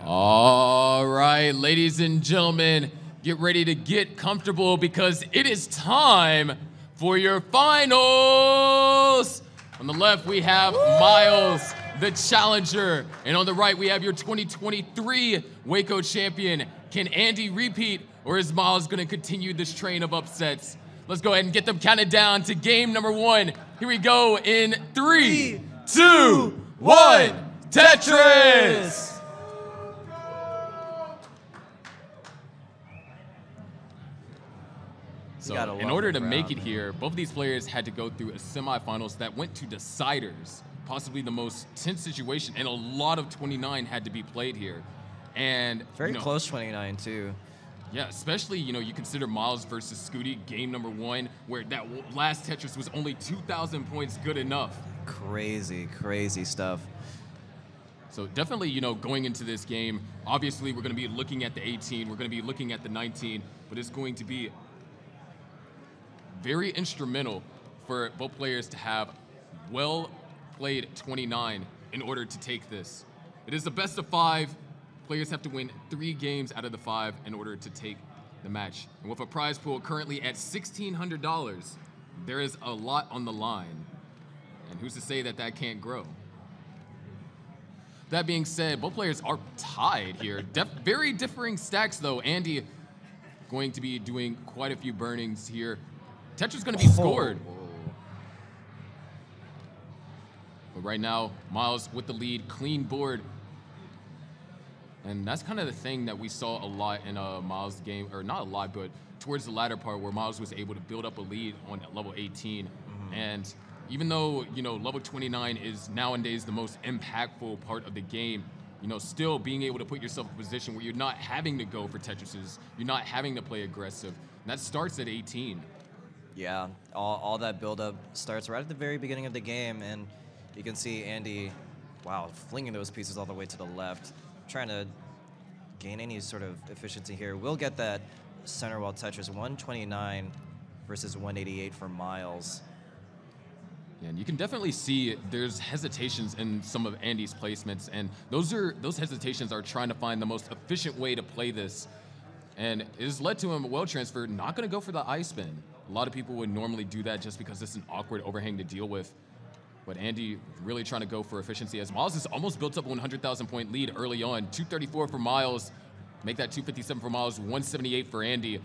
All right, ladies and gentlemen, get ready to get comfortable because it is time for your finals. On the left, we have Miles, the challenger. And on the right, we have your 2023 Waco champion. Can Andy repeat, or is Miles gonna continue this train of upsets? Let's go ahead and get them counted down to game number 1. Here we go in 3, 2, 1, Tetris! So in order to make it here, both of these players had to go through a semifinals that went to deciders, possibly the most tense situation, and a lot of 29 had to be played here. And very close 29 too. Yeah, especially, you consider Miles versus Scooty, game number 1, where that last Tetris was only 2,000 points good enough. Crazy, crazy stuff. So definitely, going into this game, obviously we're going to be looking at the 18, we're going to be looking at the 19, but it's going to be very instrumental for both players to have well-played 29 in order to take this. It is the best of 5. Players have to win 3 games out of the 5 in order to take the match. And with a prize pool currently at $1,600, there is a lot on the line. And who's to say that that can't grow? That being said, both players are tied here. Very differing stacks, though. Andy going to be doing quite a few burnings here. Tetris going to be scored. But right now, Miles with the lead, clean board. And that's kind of the thing that we saw a lot in Miles' game, or not a lot, but towards the latter part where Miles was able to build up a lead on level 18. And even though, level 29 is nowadays the most impactful part of the game, still being able to put yourself in a position where you're not having to go for Tetrises, you're not having to play aggressive. And that starts at 18. Yeah, all that build-up starts right at the very beginning of the game, and you can see Andy, wow, flinging those pieces all the way to the left, trying to gain any sort of efficiency here. We'll get that center wall Tetris, 129 versus 188 for Miles. Yeah, and you can definitely see there's hesitations in some of Andy's placements, and those hesitations are trying to find the most efficient way to play this. And it has led to him a well transfer, not going to go for the I spin. A lot of people would normally do that just because it's an awkward overhang to deal with. But Andy really trying to go for efficiency as Miles has almost built up a 100,000 point lead early on. 234 for Miles, make that 257 for Miles, 178 for Andy.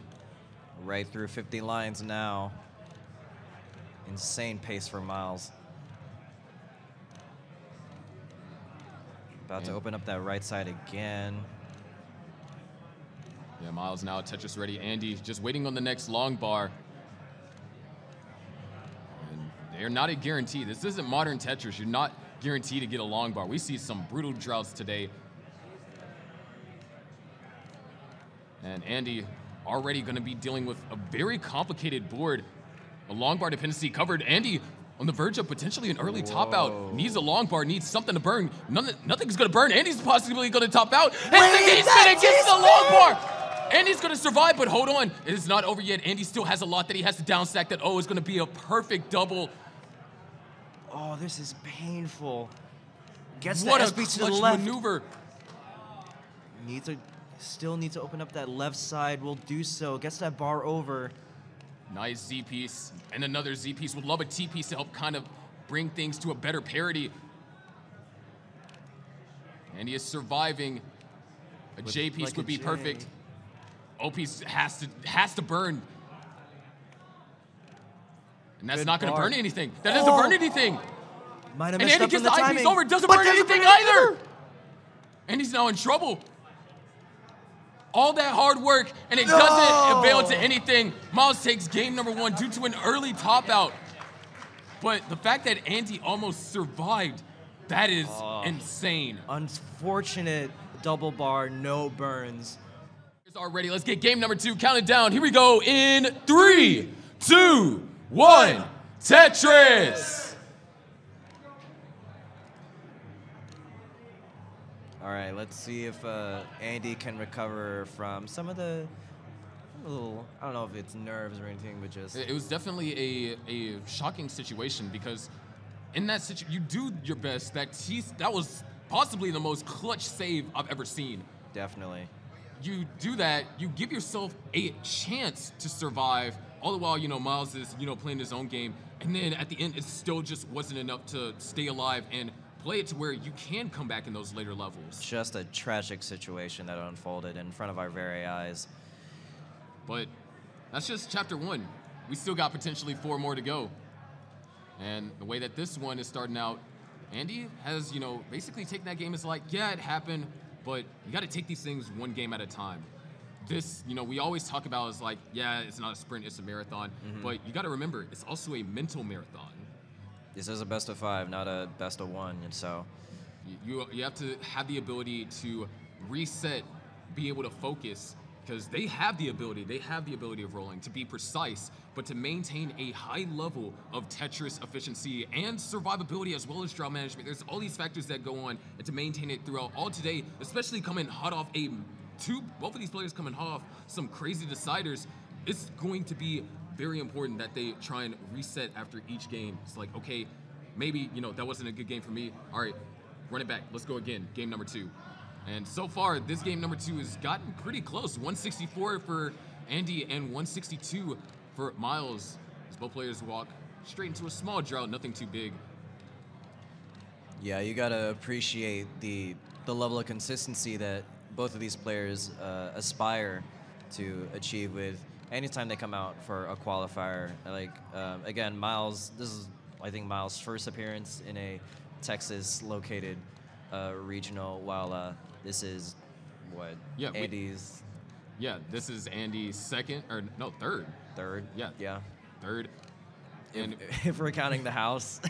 Right through 50 lines now. Insane pace for Miles. About to open up that right side again. Yeah, Miles now Tetris ready. Andy just waiting on the next long bar. And they're not a guarantee. This isn't modern Tetris. You're not guaranteed to get a long bar. We see some brutal droughts today. And Andy already going to be dealing with a very complicated board. A long bar dependency covered. Andy on the verge of potentially an early top out. Needs a long bar, needs something to burn. Nothing's going to burn. Andy's possibly going to top out. And he's going to get the long bar. Andy's going to survive, but hold on. It is not over yet. Andy still has a lot that he has to down stack that, is going to be a perfect double. Oh, this is painful. Gets what the SB a to the left. maneuver. Still needs to open up that left side. Will do so. Gets that bar over. Nice Z piece and another Z piece. Would love a T piece to help kind of bring things to a better parity. And he is surviving. A J piece would be perfect. O piece has to burn. And that's not going to burn anything. That doesn't burn anything. Might have and messed Andy up gets the the timing. eyepiece over. Doesn't burn anything either. And he's now in trouble. All that hard work, and it doesn't avail to anything. Miles takes game number 1 due to an early top out. But the fact that Andy almost survived, that is insane. Unfortunate double bar, no burns. Already, let's get game number 2 counted down. Here we go in 3, 2, 1, Tetris. All right, let's see if Andy can recover from some of the little, I don't know if it's nerves or anything, but just. It was definitely a shocking situation because in that situation, you do your best. That was possibly the most clutch save I've ever seen. Definitely. You do that, you give yourself a chance to survive, all the while, Myles is, playing his own game, and then at the end, it still just wasn't enough to stay alive and play it to where you can come back in those later levels. Just a tragic situation that unfolded in front of our very eyes. But that's just chapter 1. We still got potentially 4 more to go. And the way that this one is starting out, Andy has, basically taken that game as like, yeah, it happened, but you got to take these things one game at a time. This, we always talk about is like, yeah, it's not a sprint, it's a marathon, but you got to remember, it's also a mental marathon. This is a best of 5, not a best of 1, and so you have to have the ability to reset, be able to focus, because they have the ability of rolling, to be precise, but to maintain a high level of Tetris efficiency and survivability as well as draw management. There's all these factors that go on, and to maintain it throughout all today, especially coming hot off both of these players coming hot off some crazy deciders, it's going to be very important that they try and reset after each game. It's like, okay, maybe, that wasn't a good game for me. All right, run it back. Let's go again. Game number 2. And so far, this game number 2 has gotten pretty close. 164 for Andy and 162 for Myles, as both players walk straight into a small drought, nothing too big. Yeah, you gotta appreciate the level of consistency that both of these players aspire to achieve with anytime they come out for a qualifier. Like, again, Myles, this is, I think, Myles' first appearance in a Texas-located regional, while this is, what, yeah, Andy's... Yeah, this is Andy's third. Third? Yeah. Third. And if we're counting the house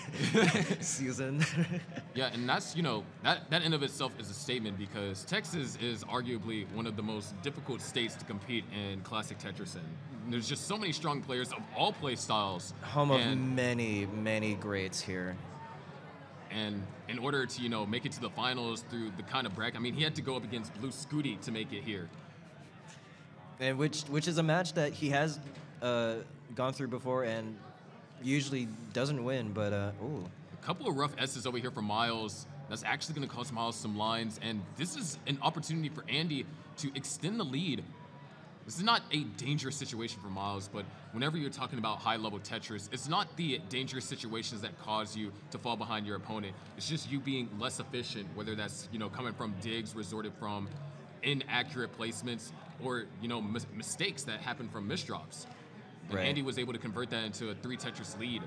season. Yeah, and that's, that in of itself is a statement, because Texas is arguably one of the most difficult states to compete in classic Tetris in. There's just so many strong players of all play styles. Home of many, many greats here. And in order to, make it to the finals through the kind of bracket, he had to go up against Blue Scooty to make it here. And which is a match that he has gone through before and usually doesn't win, but ooh. A couple of rough S's over here for Myles. That's actually going to cost Myles some lines, and this is an opportunity for Andy to extend the lead. This is not a dangerous situation for Myles, but whenever you're talking about high-level Tetris, it's not the dangerous situations that cause you to fall behind your opponent. It's just you being less efficient, whether that's, coming from digs resorted from inaccurate placements or, mistakes that happen from misdrops. And right. Andy was able to convert that into a 3 Tetris lead.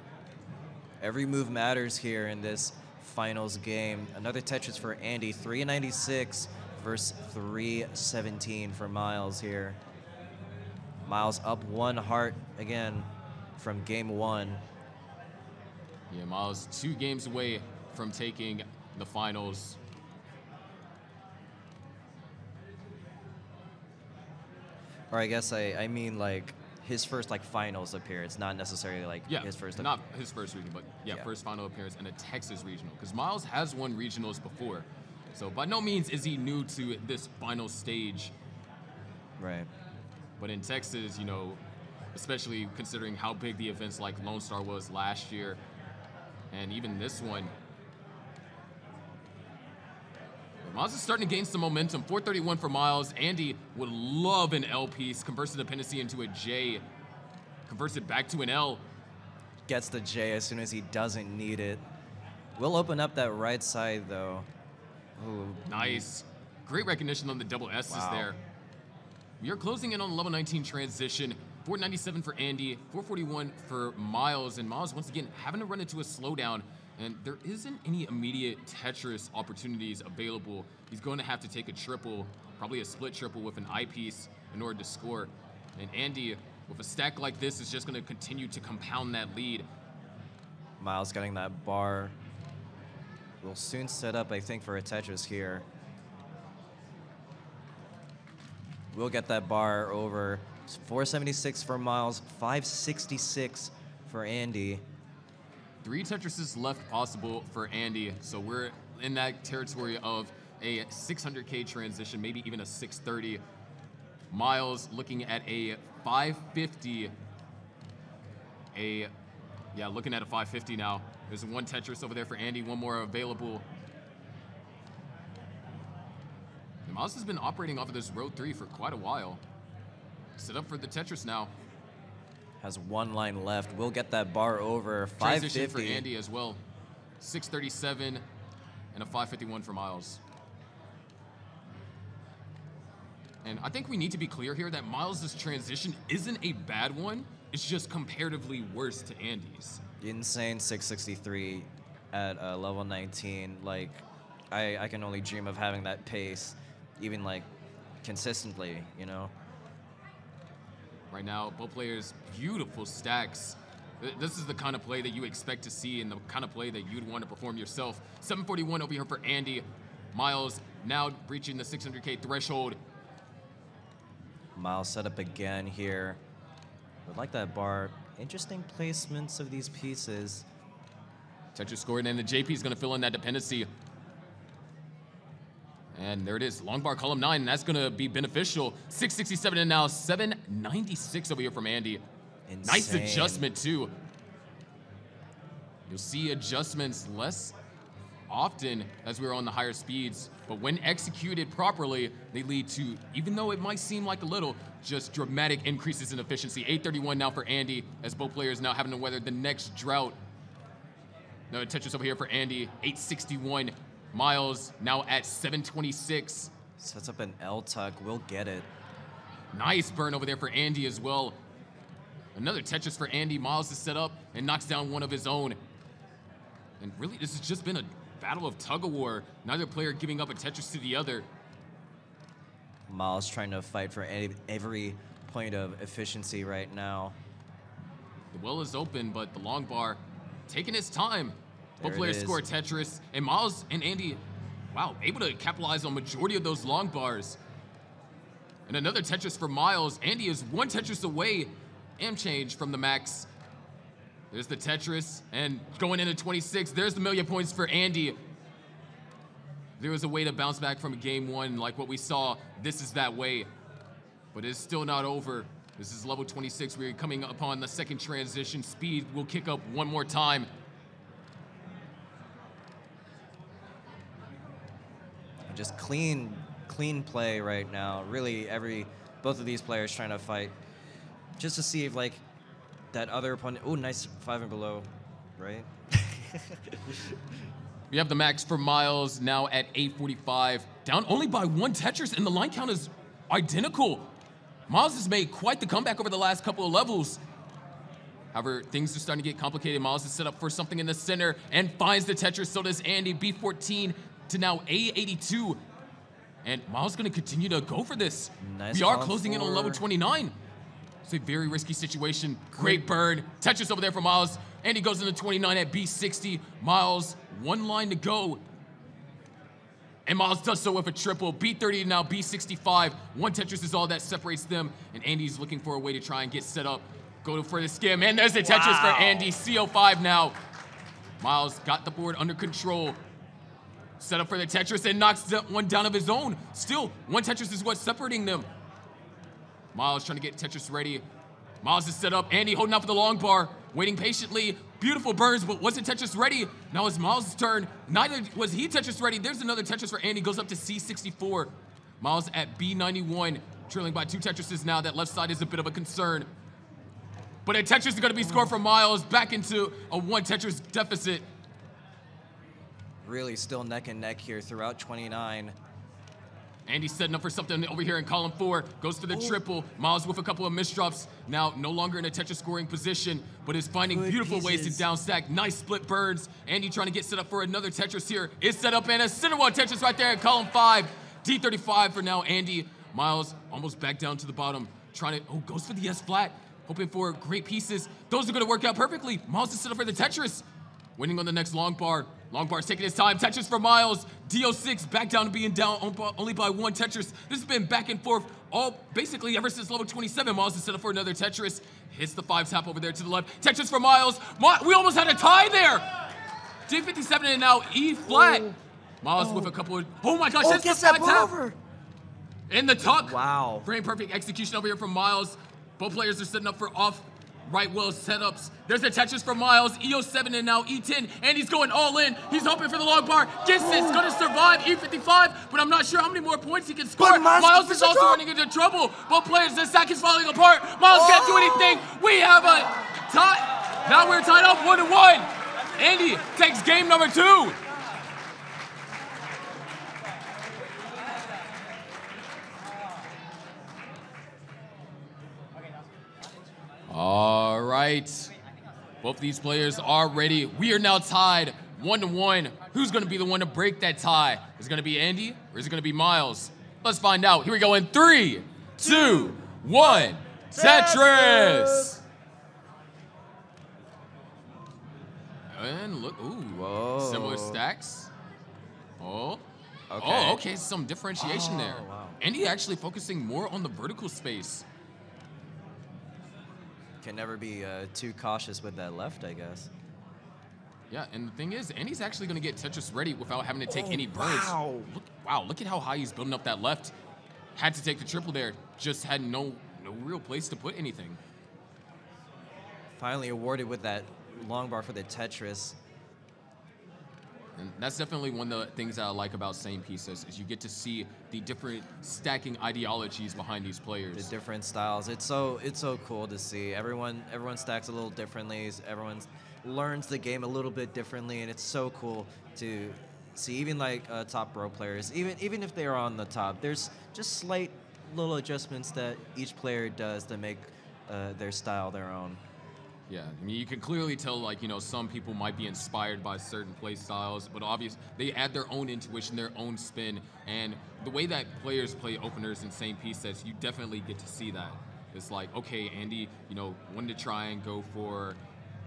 Every move matters here in this finals game. Another Tetris for Andy, 396 versus 317 for Myles here. Myles up 1 heart again from game 1. Yeah, Myles 2 games away from taking the finals. Or I guess I mean like his first finals appearance, not necessarily his first. Not his first regional, but first final appearance in a Texas regional. Because Myles has won regionals before, so by no means is he new to this final stage. Right. But in Texas, especially considering how big the events like Lone Star was last year, and even this one, Myles is starting to gain some momentum. 431 for Myles. Andy would love an L piece, converts the dependency into a J, converts it back to an L. Gets the J as soon as he doesn't need it. We'll open up that right side, though. Ooh. Nice. Great recognition on the double S's there. We are closing in on level 19 transition. 497 for Andy, 441 for Myles. And Myles, once again, having to run into a slowdown. And there isn't any immediate Tetris opportunities available. He's going to have to take a triple, probably a split triple with an I piece in order to score. And Andy, with a stack like this, is just going to continue to compound that lead. Myles getting that bar. Will soon set up, I think, for a Tetris here. We'll get that bar over. 476 for Myles, 566 for Andy. 3 Tetrises left possible for Andy, so we're in that territory of a 600K transition, maybe even a 630. Myles looking at a 550. Looking at a 550 now. There's 1 Tetris over there for Andy, 1 more available. Miles has been operating off of this row 3 for quite a while. Set up for the Tetris now. Has 1 line left. We'll get that bar over. Transition 550 for Andy as well. 637 and a 551 for Miles. And I think we need to be clear here that Miles' transition isn't a bad one. It's just comparatively worse to Andy's. Insane 663 at level 19. Like, I can only dream of having that pace, even like consistently, you know? Right now, both players, beautiful stacks. This is the kind of play that you expect to see and the kind of play that you'd want to perform yourself. 741 over here for Andy. Miles now breaching the 600K threshold. Miles set up again here. Would like that bar. Interesting placements of these pieces. Tetris scored, and the JP is going to fill in that dependency. And there it is, long bar column 9, and that's going to be beneficial. 667 and now 796 over here from Andy. Insane. Nice adjustment too. You'll see adjustments less often as we're on the higher speeds, but when executed properly, they lead to, even though it might seem like a little, just dramatic increases in efficiency. 831 now for Andy, as both players now having to weather the next drought. No Tetris over here for Andy, 861. Miles now at 726. Sets up an L tuck, will get it. Nice burn over there for Andy as well. Another Tetris for Andy. Miles is set up and knocks down one of his own. And really, this has just been a battle of tug-of-war. Neither player giving up a Tetris to the other. Miles trying to fight for every point of efficiency right now. The well is open, but the long bar taking its time. There Both players it is. score a Tetris, and Miles and Andy, wow, able to capitalize on majority of those long bars. And another Tetris for Miles. Andy is 1 Tetris away, am change from the max. There's the Tetris, and going into 26, there's the million points for Andy. There was a way to bounce back from game 1, like what we saw. This is that way, but it's still not over. This is level 26. We're coming upon the second transition. Speed will kick up one more time. Just clean play right now. Really, both of these players trying to fight just to see if like that other opponent. Oh, nice 5 and below, right? We have the max for Miles now at 845, down only by 1 Tetris, and the line count is identical. Miles has made quite the comeback over the last couple of levels. However, things are starting to get complicated. Miles is set up for something in the center and finds the Tetris. So does Andy. B14 to now A82. And Miles is going to continue to go for this. Nice. We are closing in on level 29. It's a very risky situation. Great burn. Tetris over there for Miles. Andy goes into 29 at B60. Miles, 1 line to go. And Miles does so with a triple. B30 now B65. 1 Tetris is all that separates them. And Andy's looking for a way to try and get set up. Go for the skim. And there's the Tetris for Andy. CO5 now. Miles got the board under control. Set up for the Tetris and knocks one down of his own. Still, 1 Tetris is what's separating them. Miles trying to get Tetris ready. Miles is set up. Andy holding out for the long bar, waiting patiently. Beautiful burns, but wasn't Tetris ready. Now it's Miles' turn. Neither was he Tetris ready. There's another Tetris for Andy. Goes up to C64. Miles at B91, trailing by 2 Tetrises now. That left side is a bit of a concern. But a Tetris is going to be scored for Miles. Back into a 1 Tetris deficit. Really still neck and neck here throughout 29. Andy's setting up for something over here in column 4. Goes for the triple. Miles with a couple of misdrops. Now no longer in a Tetris scoring position, but is finding Good beautiful pieces. ways to down stack. Nice split burns. Andy trying to get set up for another Tetris here. Is set up and a center one Tetris right there in column 5. D35 for now Andy. Miles almost back down to the bottom. Trying to, goes for the S flat. Hoping for great pieces. Those are going to work out perfectly. Miles is set up for the Tetris. Winning on the next long bar. Long bar's taking his time. Tetris for Miles. DO6 back down to being down only by 1 Tetris. This has been back and forth basically ever since level 27. Miles is set up for another Tetris. Hits the 5 tap over there to the left. Tetris for Miles. We almost had a tie there. D57 and now E flat. Miles with a couple of, oh my gosh, that's the 5 tap. Over. In the tuck. Wow. Frame perfect execution over here from Miles. Both players are setting up for off right well setups. There's a Tetris for Miles, EO7 and now E10, and he's going all in. He's hoping for the long bar. Gets it, it's gonna survive E55, but I'm not sure how many more points he can score. Miles is also running into trouble. Both players, the stack is falling apart. Miles can't do anything. We have a tie. Now we're tied up 1-1. Andy takes game number 2. All right. Both these players are ready. We are now tied 1-1. Who's going to be the one to break that tie? Is it going to be Andy or is it going to be Miles? Let's find out. Here we go in 3, 2, 1. Tetris! And look, ooh, whoa. Similar stacks. Oh. Okay. Oh, okay, some differentiation there. Wow. Andy actually focusing more on the vertical space. Can never be too cautious with that left, I guess. Yeah, and the thing is, Andy's actually going to get Tetris ready without having to take any burns. Wow. Look at how high he's building up that left. Had to take the triple there. Just had no real place to put anything. Finally awarded with that long bar for the Tetris. And that's definitely one of the things that I like about Same Pieces is you get to see the different stacking ideologies behind these players. The different styles. It's so cool to see. Everyone stacks a little differently. Everyone learns the game a little bit differently, and it's so cool to see. Even like top pro players, even if they are on the top, there's just slight little adjustments that each player does to make their style their own. Yeah, I mean, you can clearly tell, like, you know, some people might be inspired by certain play styles, but obviously they add their own intuition, their own spin, and the way that players play openers in Same Piece sets, you definitely get to see that. It's like, okay, Andy, you know, wanted to try and go for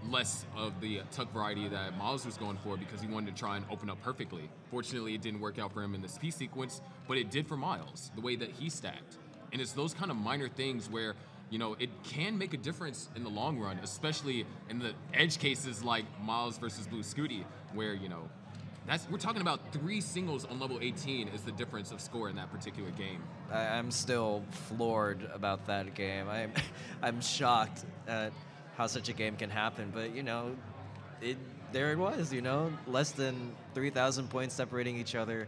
less of the tuck variety that Miles was going for because he wanted to try and open up perfectly. Fortunately, it didn't work out for him in this piece sequence, but it did for Miles, the way that he stacked. And it's those kind of minor things where, you know, it can make a difference in the long run, especially in the edge cases like Miles versus Blue Scooty, where, you know, we're talking about 3 singles on level 18 is the difference of score in that particular game. I'm still floored about that game. I'm shocked at how such a game can happen, but, you know, there it was, you know, less than 3,000 points separating each other.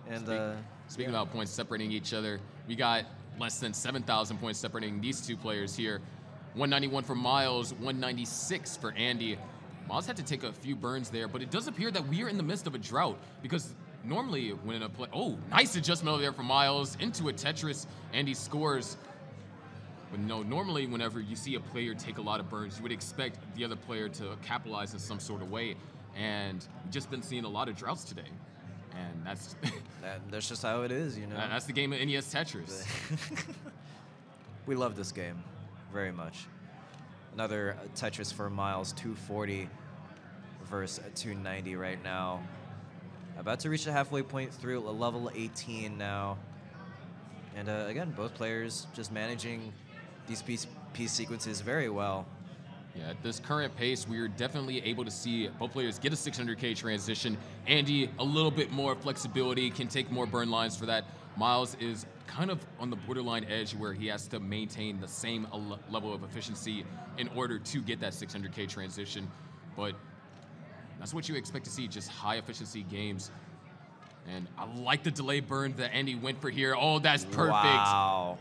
And Speaking about points separating each other, we got less than 7,000 points separating these two players here. 191 for Miles, 196 for Andy. Miles had to take a few burns there, but it does appear that we are in the midst of a drought because normally when a play, oh, nice adjustment over there for Miles into a Tetris. Andy scores. But no, normally whenever you see a player take a lot of burns, you would expect the other player to capitalize in some sort of way. And we've just been seeing a lot of droughts today. And that's just how it is, you know. That's the game of NES Tetris. We love this game very much. Another Tetris for Miles, 240 versus 290 right now. About to reach the halfway point through level 18 now. And again, both players just managing these piece sequences very well. Yeah, at this current pace, we are definitely able to see both players get a 600K transition. Andy, a little bit more flexibility, can take more burn lines for that. Miles is kind of on the borderline edge where he has to maintain the same level of efficiency in order to get that 600K transition. But that's what you expect to see, just high efficiency games. And I like the delay burn that Andy went for here. Oh, that's perfect. Wow,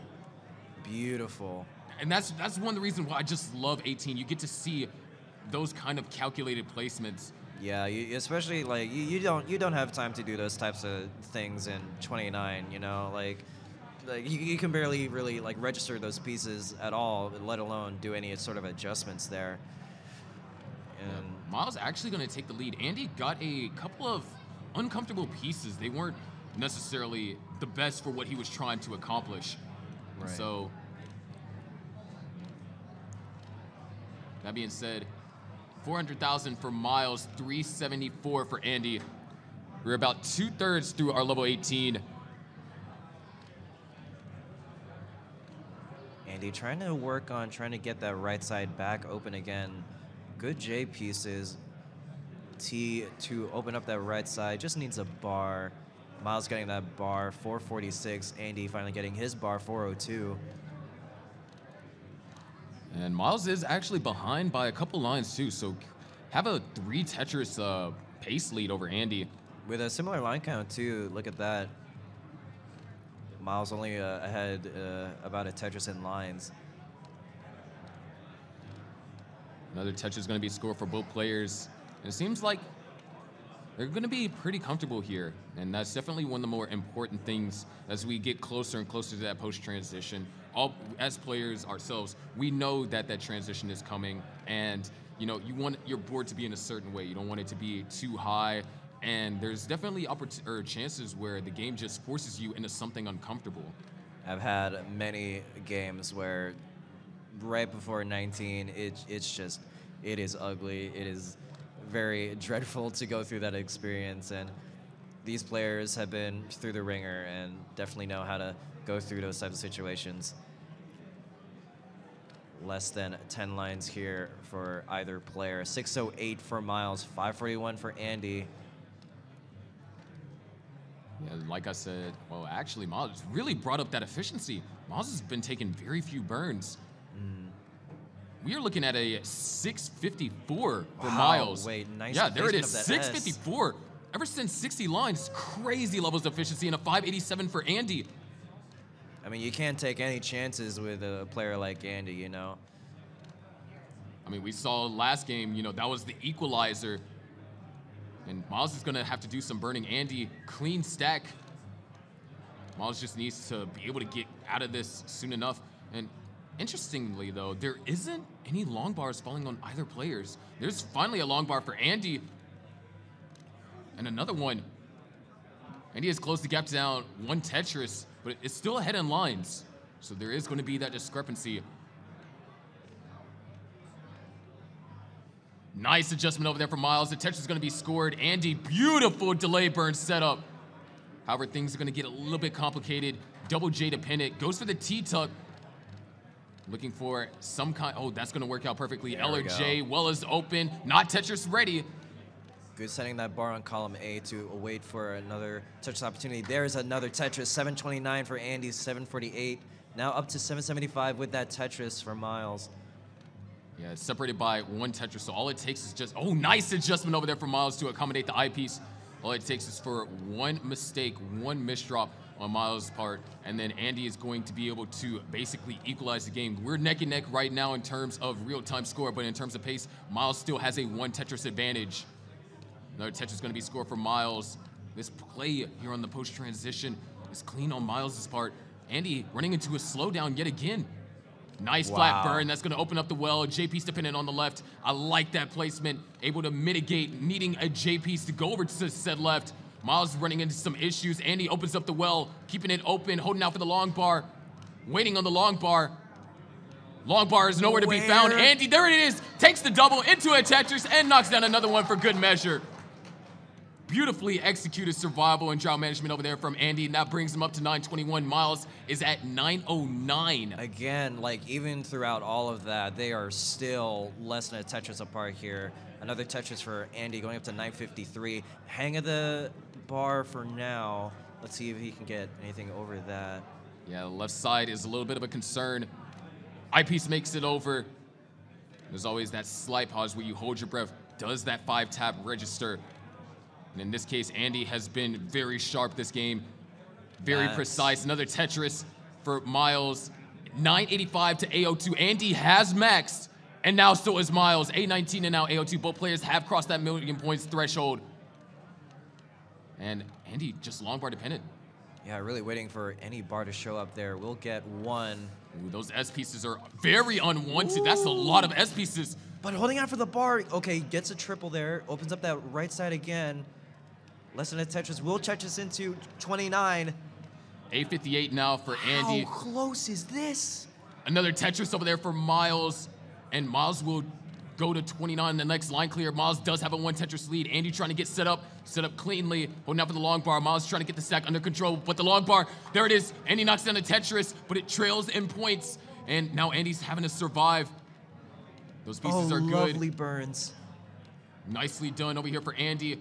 beautiful. And that's one of the reasons why I just love 18. You get to see those kind of calculated placements. Yeah, especially like you don't have time to do those types of things in 29. You know, like you can barely really like register those pieces at all, let alone do any sort of adjustments there. And yeah, Miles actually going to take the lead. Andy got a couple of uncomfortable pieces. They weren't necessarily the best for what he was trying to accomplish. Right. So. That being said, 400,000 for Miles, 374 for Andy. We're about 2/3 through our level 18. Andy trying to work on trying to get that right side back open again. Good J pieces. T to open up that right side. Just needs a bar. Miles getting that bar, 446. Andy finally getting his bar, 402. And Miles is actually behind by a couple lines too, so have a 3 Tetris pace lead over Andy. With a similar line count too, look at that. Miles only ahead about a Tetris in lines. Another Tetris is going to be scored for both players. And it seems like they're going to be pretty comfortable here. And that's definitely one of the more important things as we get closer and closer to that post-transition. As players ourselves, we know that that transition is coming. And, you know, you want your board to be in a certain way. You don't want it to be too high. And there's definitely chances where the game just forces you into something uncomfortable. I've had many games where right before 19, it is ugly. It is very dreadful to go through that experience. And these players have been through the ringer and definitely know how to go through those types of situations. Less than 10 lines here for either player. 608 for Miles, 541 for Andy. Yeah, like I said, well, actually, Miles really brought up that efficiency. Miles has been taking very few burns. We are looking at a 654 for Miles. Wait, nice. Yeah, there it is, 654. Ever since 60 lines, crazy levels of efficiency, and a 587 for Andy. I mean, you can't take any chances with a player like Andy, you know? I mean, we saw last game, you know, that was the equalizer. And Miles is going to have to do some burning. Andy, clean stack. Miles just needs to be able to get out of this soon enough. And interestingly, though, there isn't any long bars falling on either players. There's finally a long bar for Andy. And another one. Andy has closed the gap down 1 Tetris, but it's still ahead in lines. So there is going to be that discrepancy. Nice adjustment over there for Miles. The Tetris is going to be scored. Andy, beautiful delay burn setup. However, things are going to get a little bit complicated. Double J dependent. Goes for the T-tuck. Looking for some kind. Oh, that's going to work out perfectly. L or J. Well is open. Not Tetris ready. Good setting that bar on column A to wait for another Tetris opportunity. There's another Tetris. 729 for Andy. 748. Now up to 775 with that Tetris for Miles. Yeah, it's separated by 1 Tetris, so all it takes is just, oh, nice adjustment over there for Miles to accommodate the eyepiece. All it takes is for 1 mistake, 1 misdrop on Miles' part, and then Andy is going to be able to basically equalize the game. We're neck and neck right now in terms of real-time score, but in terms of pace, Miles still has a 1 Tetris advantage. Another Tetris is going to be scored for Miles. This play here on the post-transition is clean on Miles' part. Andy running into a slowdown yet again. Nice flat burn. That's going to open up the well. J-piece dependent on the left. I like that placement. Able to mitigate needing a J-piece to go over to said left. Miles running into some issues. Andy opens up the well, keeping it open, holding out for the long bar. Waiting on the long bar. Long bar is nowhere to be found. Andy, there it is. Takes the double into a Tetris and knocks down another one for good measure. Beautifully executed survival and drought management over there from Andy, and that brings him up to 921. Miles is at 909. Again, like even throughout all of that, they are still less than a Tetris apart here. Another Tetris for Andy going up to 953. Hang of the bar for now. Let's see if he can get anything over that. Yeah, the left side is a little bit of a concern. Eyepiece makes it over. There's always that slight pause where you hold your breath. Does that 5-tap register? And in this case, Andy has been very sharp this game. Very precise. Another Tetris for Miles. 985 to A02. Andy has maxed, and now so is Miles. A19 and now A02. Both players have crossed that 1,000,000 points threshold. And Andy just long bar dependent. Yeah, really waiting for any bar to show up there. We'll get 1. Ooh, those S pieces are very unwanted. Ooh. That's a lot of S pieces. But holding out for the bar. Okay, gets a triple there. Opens up that right side again. Less than a Tetris. Will Tetris into 29. 858 now for Andy. How close is this? Another Tetris over there for Miles. And Miles will go to 29 the next line clear. Miles does have a 1 Tetris lead. Andy trying to get set up cleanly. Holding out for the long bar. Miles trying to get the stack under control. But the long bar, there it is. Andy knocks down the Tetris, but it trails in points. And now Andy's having to survive. Those pieces are good. Lovely burns. Nicely done over here for Andy.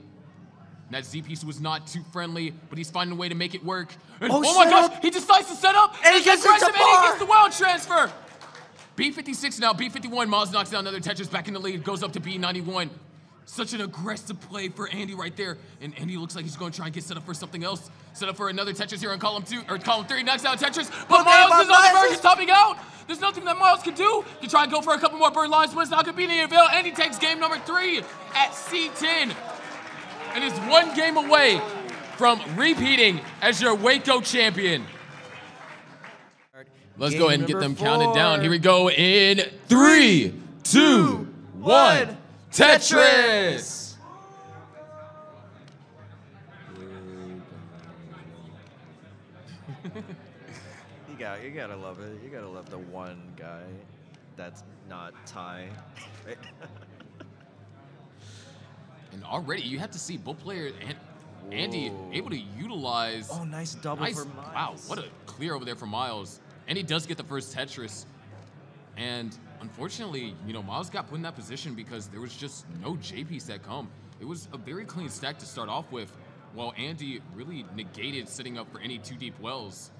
That Z piece was not too friendly, but he's finding a way to make it work. And oh my gosh, he decides to set up, and he gets the bar. And he gets the wild transfer. B56 now, B51. Miles knocks down another Tetris, back in the lead, goes up to B91. Such an aggressive play for Andy right there. And Andy looks like he's going to try and get set up for something else. Set up for another Tetris here in column 3. Knocks out Tetris, but Miles is on the verge of topping out. There's nothing that Miles can do. He try and go for a couple more burn lines, but it's not going to be any avail. Andy takes game number 3 at C10. And is 1 game away from repeating as your Waco champion. Let's go ahead and get them counted down. Here we go in 3, 2, 1. Tetris! You gotta love it. You gotta love the one guy that's not Ty. Right? And already you have to see both players and Andy able to utilize. Oh, nice double for Miles. Wow, what a clear over there for Miles. And he does get the first Tetris. And unfortunately, you know, Miles got put in that position because there was just no J piece that come. It was a very clean stack to start off with, while Andy really negated setting up for any 2 deep wells.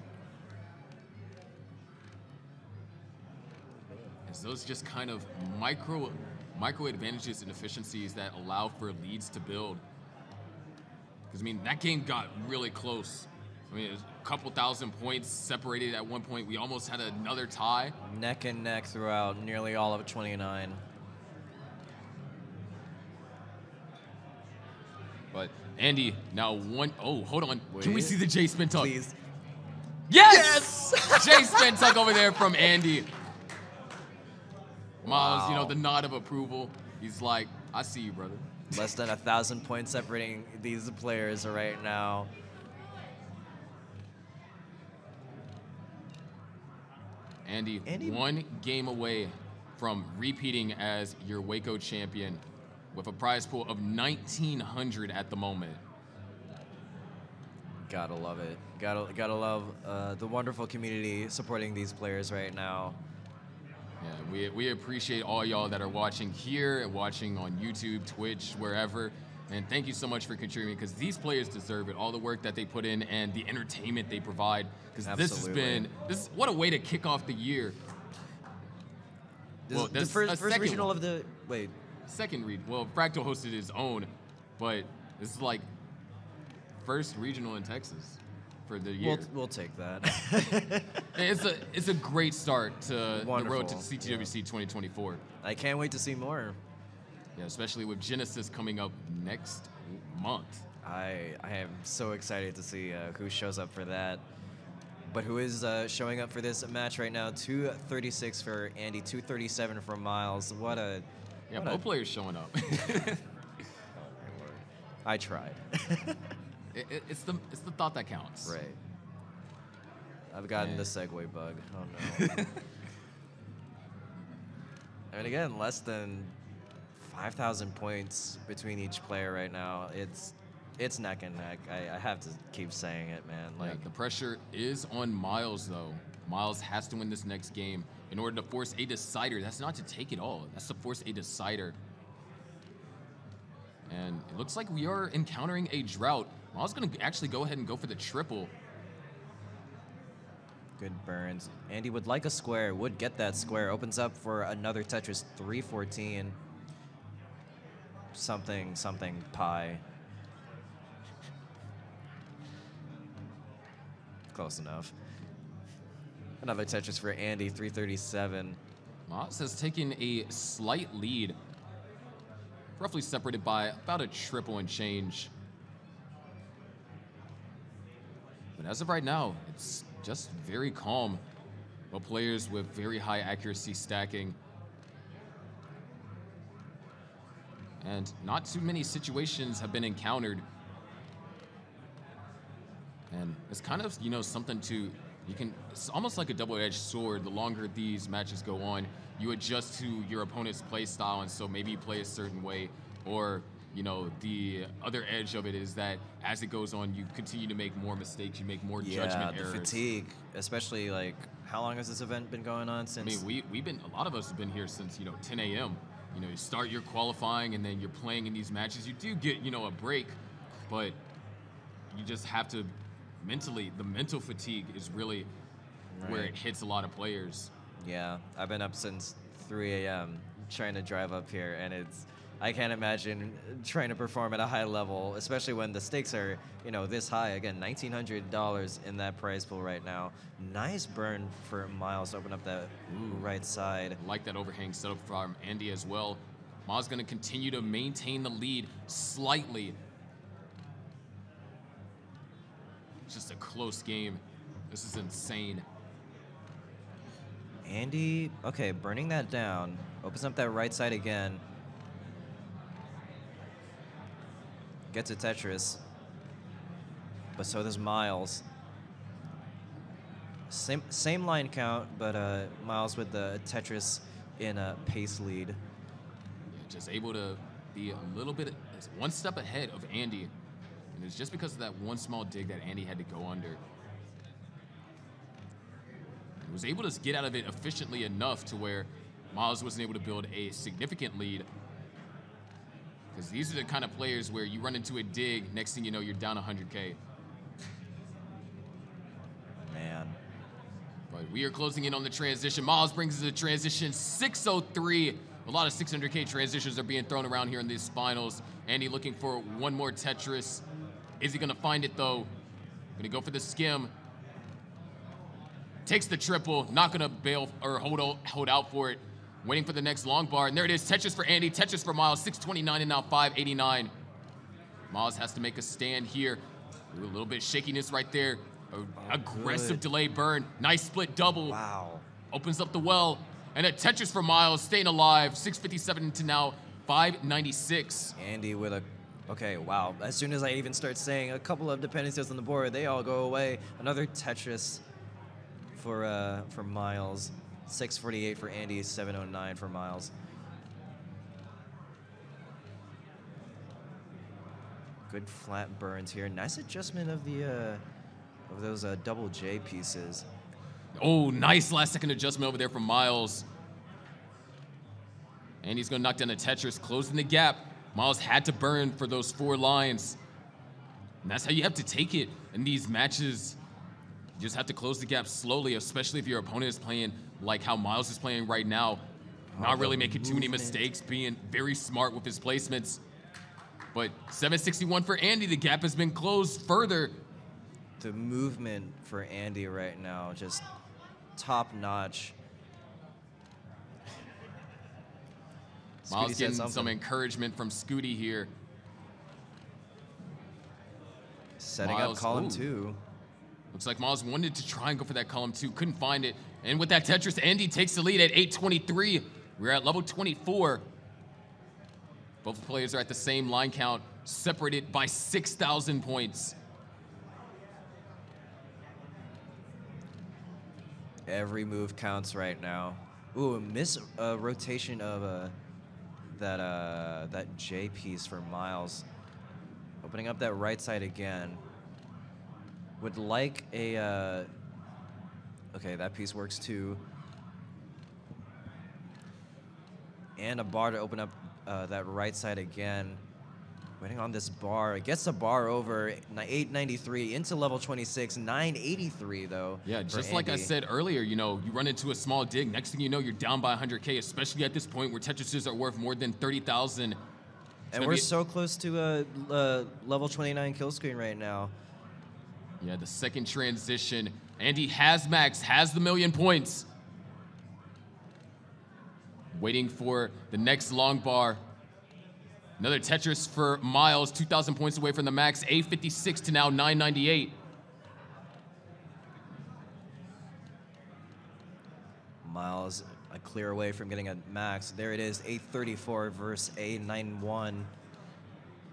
As those just kind of micro advantages and efficiencies that allow for leads to build. Because I mean, that game got really close. I mean, it was a couple thousand points separated at one point. We almost had another tie. Neck and neck throughout nearly all of 29. But Andy now oh, hold on. Wait. Can we see the J spin tuck? Please. Yes! J spin tuck over there from Andy. Miles, Wow. you know, the nod of approval. He's like, I see you, brother. Less than 1,000 points separating these players right now. Andy, 1 game away from repeating as your Waco champion with a prize pool of 1,900 at the moment. Gotta love it. Gotta love the wonderful community supporting these players right now. Yeah, we appreciate all y'all that are watching here and watching on YouTube, Twitch, wherever. And thank you so much for contributing, because these players deserve it. All the work that they put in and the entertainment they provide. Because what a way to kick off the year. This is the first regional of the, Second regional. Well, Fractal hosted his own, but this is like first regional in Texas for the year. We'll take that. It's a great start to Wonderful. the road to CTWC 2024. I can't wait to see more. Yeah, especially with Genesis coming up next month. I am so excited to see who shows up for that. But who is showing up for this match right now? 236 for Andy, 237 for Miles. Both players showing up. I tried. It's the thought that counts. Right. I've gotten the segue bug. Oh no. I mean, again, less than 5,000 points between each player right now. It's neck and neck. I have to keep saying it, man. Like, the pressure is on Miles, though. Miles has to win this next game in order to force a decider. That's not to take it all. That's to force a decider. And it looks like we are encountering a drought. Miles going to actually go ahead and go for the triple. good burns. Andy would like a square, would get that square. Opens up for another Tetris, 314. Something pi. Close enough. Another Tetris for Andy, 337. Miles has taken a slight lead, roughly separated by about a triple and change. But as of right now, it's just very calm. Well, players with very high accuracy stacking. And not too many situations have been encountered. And it's kind of, you know, something to, it's almost like a double-edged sword. The longer these matches go on, you adjust to your opponent's play style, and so maybe you play a certain way, or, you know, the other edge of it is that as it goes on, you continue to make more mistakes, you make more judgment errors. Yeah, the fatigue, especially, like, how long has this event been going on since? I mean, a lot of us have been here since, 10 a.m. You know, you start your qualifying and then you're playing in these matches. You do get, a break, but you just have to mentally, the mental fatigue is really where it hits a lot of players. Yeah, I've been up since 3 a.m. trying to drive up here, and I can't imagine trying to perform at a high level, especially when the stakes are, you know, this high. Again, $1,900 in that prize pool right now. Nice burn for Myles to open up that right side. Like that overhang setup from Andy as well. Myles going to continue to maintain the lead slightly. It's just a close game. This is insane. Andy, okay, burning that down. Opens up that right side again. Gets a Tetris. But so does Myles. Same line count, but Myles with the Tetris in a pace lead. Just able to be a little bit, one step ahead of Andy. And it's just because of that one small dig that Andy had to go under. He was able to get out of it efficiently enough to where Myles wasn't able to build a significant lead. Because these are the kind of players where you run into a dig, next thing you know, you're down 100K. Man. But we are closing in on the transition. Myles brings us the transition 603. A lot of 600K transitions are being thrown around here in these finals. Andy looking for one more Tetris. Is he gonna find it though? Gonna go for the skim. Takes the triple, not gonna bail or hold out for it. Waiting for the next long bar, and there it is. Tetris for Andy, Tetris for Myles, 629 and now 589. Myles has to make a stand here. Ooh, a little bit of shakiness right there. Aggressive delay burn. Nice split double. Wow. Opens up the well. And a Tetris for Myles, staying alive. 657 to now 596. Andy with a, okay, wow. As soon as I even start saying a couple of dependencies on the board, they all go away. Another Tetris for Myles. 648 for Andy, 709 for Myles. Good flat burns here. Nice adjustment of the of those double J pieces. Oh, nice last second adjustment over there from Myles. And he's gonna knock down the Tetris, closing the gap. Myles had to burn for those 4 lines. And that's how you have to take it in these matches. You just have to close the gap slowly, especially if your opponent is playing like how Myles is playing right now. Not really making too many mistakes, being very smart with his placements. But 761 for Andy, the gap has been closed further. The movement for Andy right now, just top notch. Myles getting some encouragement from Scooty here. Setting Myles, up column 2. Looks like Myles wanted to try and go for that column 2, couldn't find it. And with that Tetris, Andy takes the lead at 823. We're at level 24. Both players are at the same line count, separated by 6,000 points. Every move counts right now. Ooh, a miss rotation of that J piece for Myles. Opening up that right side again. Would like a, okay, that piece works too. And a bar to open up that right side again. Waiting on this bar. It gets the bar over 893 into level 26, 983 though. Yeah, just like I said earlier, you know, you run into a small dig. Next thing you know, you're down by 100K, especially at this point where Tetrises are worth more than 30,000. And we're so close to level 29 kill screen right now. Yeah, the second transition. Andy has max, has the 1,000,000 points. Waiting for the next long bar. Another Tetris for Myles, 2,000 points away from the max, 856 to now 998. Myles a clear away from getting a max. There it is, 834 versus 891.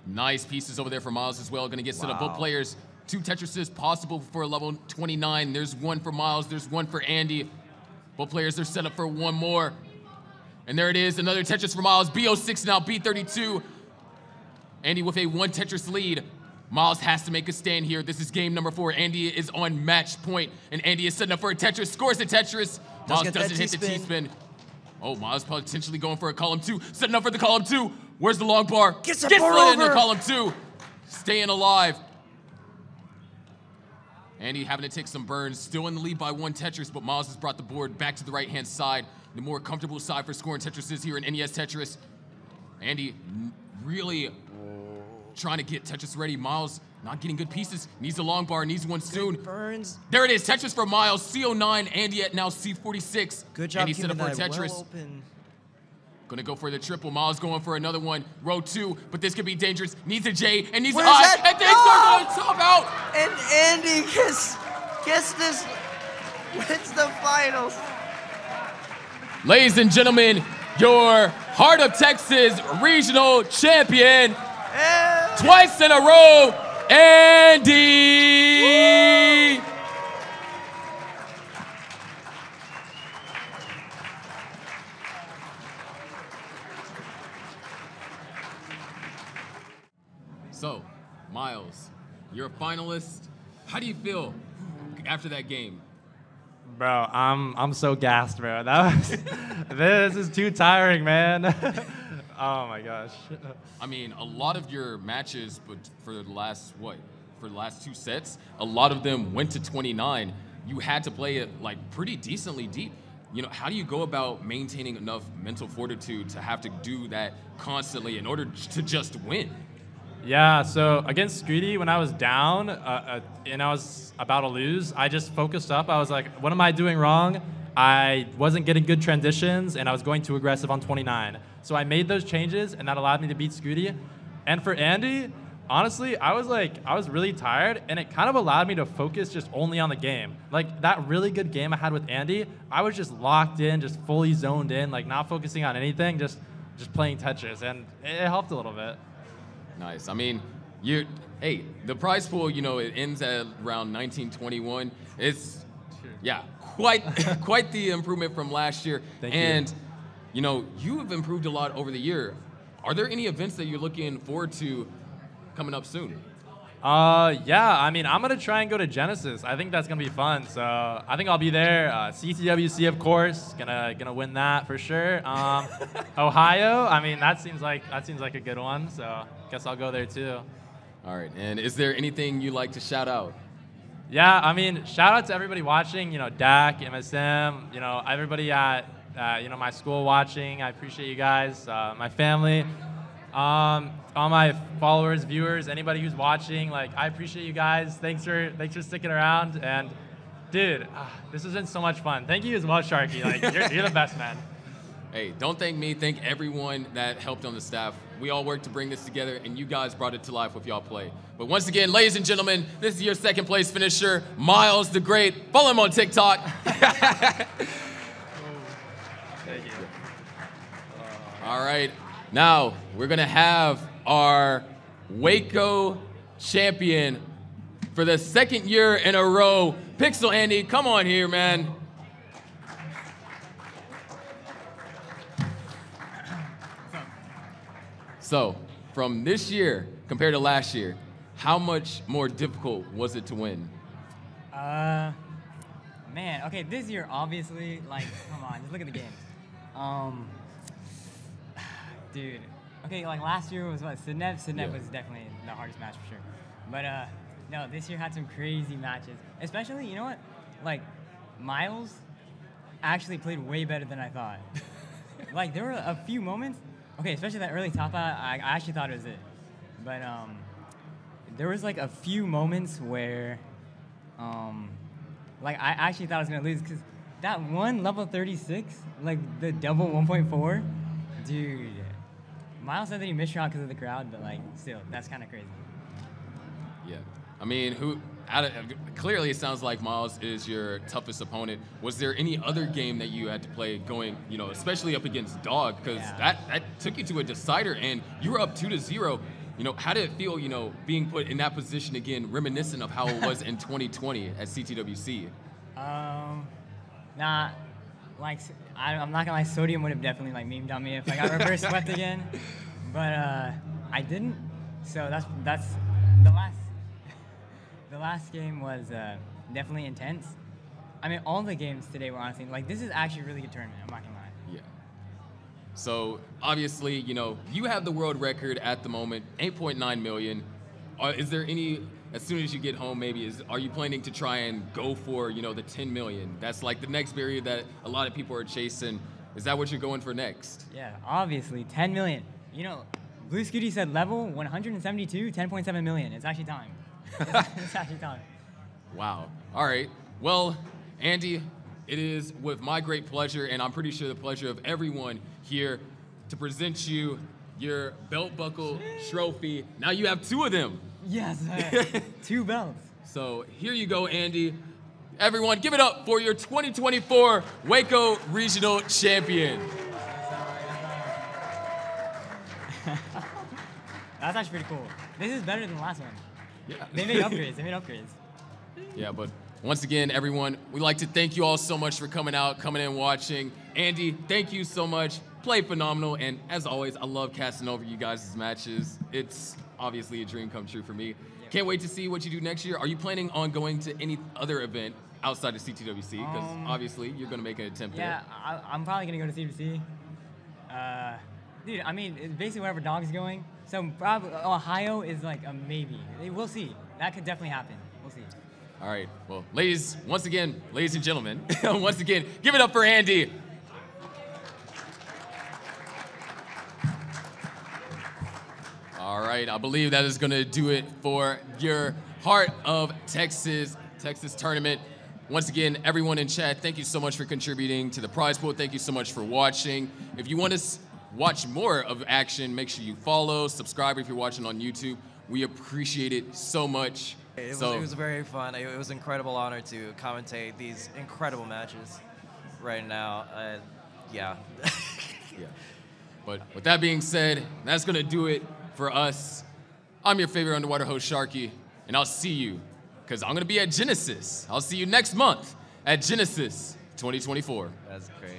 Nice pieces over there for Myles as well. Gonna get set up. Both players, 2 Tetrises possible for level 29. There's one for Myles, there's one for Andy. Both players are set up for one more. And there it is, another Tetris for Myles. B06 now, B32. Andy with a 1 Tetris lead. Myles has to make a stand here. This is game number 4. Andy is on match point, and Andy is setting up for a Tetris, scores a Tetris. Myles doesn't hit the T-spin. Oh, Myles potentially going for a column 2, setting up for the column 2. Where's the long bar? Gets it into column 2, staying alive. Andy having to take some burns, still in the lead by 1 Tetris, but Myles has brought the board back to the right-hand side, the more comfortable side for scoring Tetrises here in NES Tetris. Andy really trying to get Tetris ready. Myles not getting good pieces, needs a long bar, needs one soon. Burns. There it is, Tetris for Myles, C09, Andy at now C46. Good job Andy set keeping up for that Tetris. well open. Gonna go for the triple. Myles going for another one. Row 2, but this could be dangerous. Needs a J and needs an Where's I. that? And things are gonna top out. And Andy gets this, wins the finals. Ladies and gentlemen, your Heart of Texas regional champion, twice in a row, Andy. So, Myles, you're a finalist. How do you feel after that game? Bro, I'm so gassed, bro. This is too tiring, man. Oh my gosh. I mean, a lot of your matches, but for the last 2 sets, a lot of them went to 29. You had to play it like pretty decently deep. You know, how do you go about maintaining enough mental fortitude to have to do that constantly in order to just win? Yeah, so against Screedy, when I was down and I was about to lose, I just focused up. I was like, what am I doing wrong? I wasn't getting good transitions, and I was going too aggressive on 29. So I made those changes, and that allowed me to beat Screedy. And for Andy, honestly, I was really tired, and it kind of allowed me to focus just only on the game. Like, that really good game I had with Andy, I was just locked in, just fully zoned in, like not focusing on anything, just playing Tetris, and it helped a little bit. Nice. I mean, hey, the prize pool, you know, it ends at around 1921. It's, yeah, quite the improvement from last year. Thank you. You know, you have improved a lot over the year. Are there any events that you're looking forward to coming up soon? Yeah, I mean, I'm going to try and go to Genesis. I think that's going to be fun. So I think I'll be there. CTWC, of course, gonna win that for sure. Ohio, I mean, that seems like a good one. So guess I'll go there too. All right. And is there anything you'd like to shout out? Yeah, I mean, shout out to everybody watching, you know, DAC, MSM, you know, everybody at, you know, my school watching. I appreciate you guys, my family. All my followers, viewers, anybody who's watching, like, I appreciate you guys. Thanks for sticking around. And dude, this has been so much fun. Thank you as well, Sharky. Like, you're the best, man. Hey, don't thank me. Thank everyone that helped on the staff. We all worked to bring this together, and you guys brought it to life with y'all play. But once again, ladies and gentlemen, this is your second place finisher, Myles the Great. Follow him on TikTok. Thank you. All right. Now, we're going to have our Waco champion for the second year in a row. Pixel Andy, come on here, man. So, from this year compared to last year, how much more difficult was it to win? Man, okay, this year, obviously, like, come on, just look at the games. Dude, okay, like last year was what, Sidnev? Sidnev was definitely the hardest match for sure. But no, this year had some crazy matches. Especially, you know what? Like, Myles actually played way better than I thought. Like, there were a few moments, okay, especially that early top out, I actually thought it was it. But there was like a few moments where, like, I actually thought I was gonna lose, because that one level 36, like the double 1.4, dude. Myles said that he missed shot because of the crowd, but like, still, that's kind of crazy. Yeah, I mean, clearly it sounds like Myles is your toughest opponent. Was there any other game that you had to play going, you know, especially up against Dog, because that took you to a decider and you were up 2-0. You know, how did it feel, you know, being put in that position again, reminiscent of how it was in 2020 at CTWC? Nah, like, I'm not gonna lie, Sodium would have definitely like memed on me if I got reverse swept again, but I didn't. So that's the last game was definitely intense. I mean, all the games today were honestly like, this is actually a really good tournament. I'm not gonna lie. Yeah. So obviously, you know, you have the world record at the moment, 8.9 million. is there any, as soon as you get home, maybe, are you planning to try and go for, you know, the 10 million? That's like the next barrier that a lot of people are chasing. Is that what you're going for next? Yeah, obviously, 10 million. You know, Blue Scooty said level 172, 10.7 million. It's actually time. It's actually time. Wow. All right. Well, Andy, it is with my great pleasure, and I'm pretty sure the pleasure of everyone here, to present you your belt buckle trophy. Now you have 2 of them. Yes, 2 belts. So here you go, Andy. Everyone, give it up for your 2024 Waco Regional Champion. That's actually pretty cool. This is better than the last one. Yeah. They made upgrades. Yeah, but once again, everyone, we'd like to thank you all so much for coming out, coming in, watching. Andy, thank you so much. Play phenomenal, and as always, I love casting over you guys' matches. It's obviously a dream come true for me. Can't wait to see what you do next year. Are you planning on going to any other event outside of CTWC? Because obviously, you're going to make an attempt there. Yeah, I'm probably going to go to CTWC. Dude, I mean, it's basically wherever Dog's going. So probably Ohio is like a maybe. We'll see. That could definitely happen. We'll see. All right. Well, ladies and gentlemen, once again, give it up for Andy. All right. I believe that is going to do it for your Heart of Texas tournament. Once again, everyone in chat, thank you so much for contributing to the prize pool. Thank you so much for watching. If you want to watch more of action, make sure you follow, subscribe if you're watching on YouTube. We appreciate it so much. It was very fun. It was an incredible honor to commentate these incredible matches right now. Yeah. Yeah. But with that being said, that's going to do it for us. I'm your favorite underwater host, Sharky, and I'll see you, because I'm going to be at Genesis. I'll see you next month at Genesis 2024. That's great.